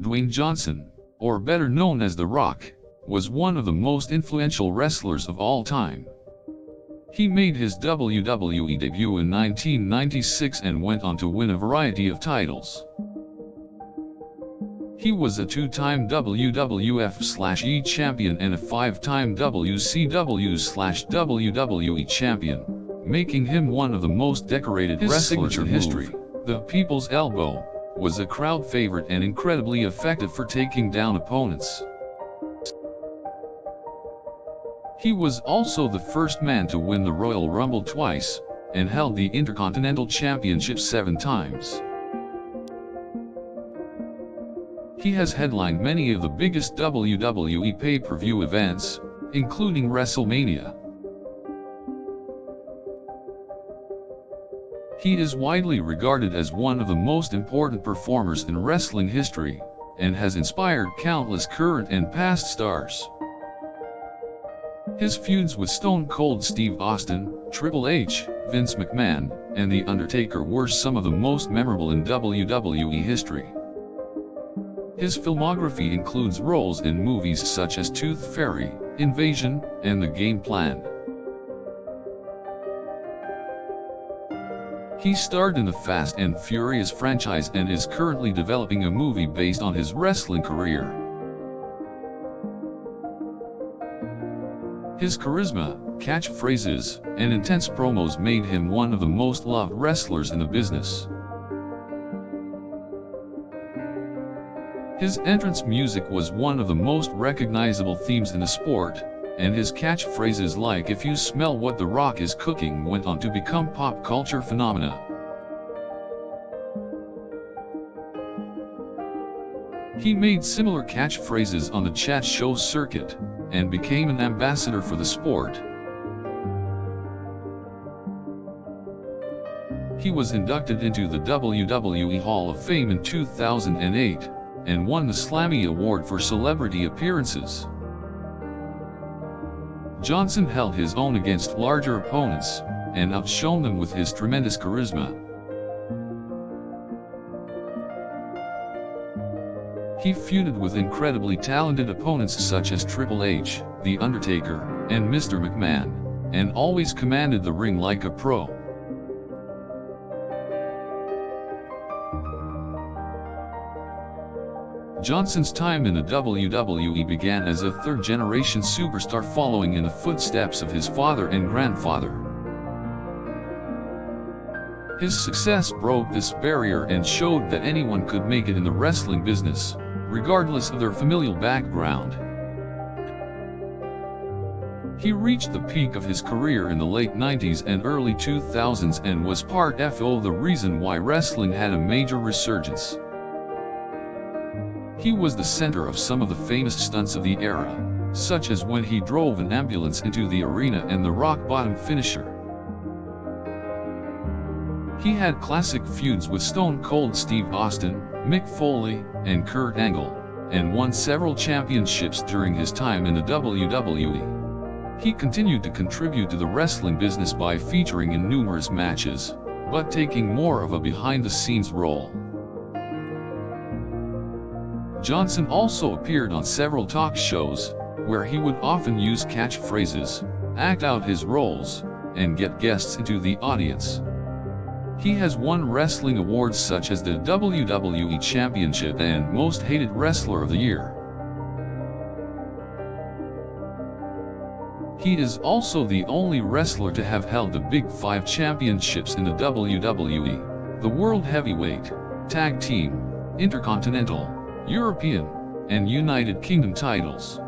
Dwayne Johnson, or better known as The Rock, was one of the most influential wrestlers of all time. He made his WWE debut in 1996 and went on to win a variety of titles. He was a two-time WWF/E champion and a five-time WCW/WWE champion, making him one of the most decorated wrestlers in history. The People's Elbow was a crowd favorite and incredibly effective for taking down opponents. He was also the first man to win the Royal Rumble twice, and held the Intercontinental Championship 7 times. He has headlined many of the biggest WWE pay-per-view events, including WrestleMania. He is widely regarded as one of the most important performers in wrestling history, and has inspired countless current and past stars. His feuds with Stone Cold Steve Austin, Triple H, Vince McMahon, and The Undertaker were some of the most memorable in WWE history. His filmography includes roles in movies such as Tooth Fairy, Invasion, and The Game Plan. He starred in the Fast and Furious franchise and is currently developing a movie based on his wrestling career. His charisma, catchphrases, and intense promos made him one of the most loved wrestlers in the business. His entrance music was one of the most recognizable themes in the sport, and his catchphrases like "If you smell what The Rock is cooking" went on to become pop culture phenomena. He made similar catchphrases on the chat show circuit, and became an ambassador for the sport. He was inducted into the WWE Hall of Fame in 2008, and won the Slammy Award for celebrity appearances. Johnson held his own against larger opponents, and outshone them with his tremendous charisma. He feuded with incredibly talented opponents such as Triple H, The Undertaker, and Mr. McMahon, and always commanded the ring like a pro. Johnson's time in the WWE began as a third-generation superstar following in the footsteps of his father and grandfather. His success broke this barrier and showed that anyone could make it in the wrestling business, regardless of their familial background. He reached the peak of his career in the late 90s and early 2000s and was part of the reason why wrestling had a major resurgence. He was the center of some of the famous stunts of the era, such as when he drove an ambulance into the arena and the rock bottom finisher. He had classic feuds with Stone Cold Steve Austin, Mick Foley, and Kurt Angle, and won several championships during his time in the WWE. He continued to contribute to the wrestling business by featuring in numerous matches, but taking more of a behind-the-scenes role. Johnson also appeared on several talk shows, where he would often use catchphrases, act out his roles, and get guests into the audience. He has won wrestling awards such as the WWE Championship and Most Hated Wrestler of the Year. He is also the only wrestler to have held the Big Five championships in the WWE, the World Heavyweight, Tag Team, Intercontinental, European, and United Kingdom titles.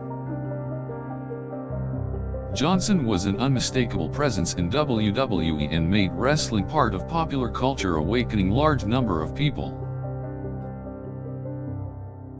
Johnson was an unmistakable presence in WWE and made wrestling part of popular culture, awakening large number of people.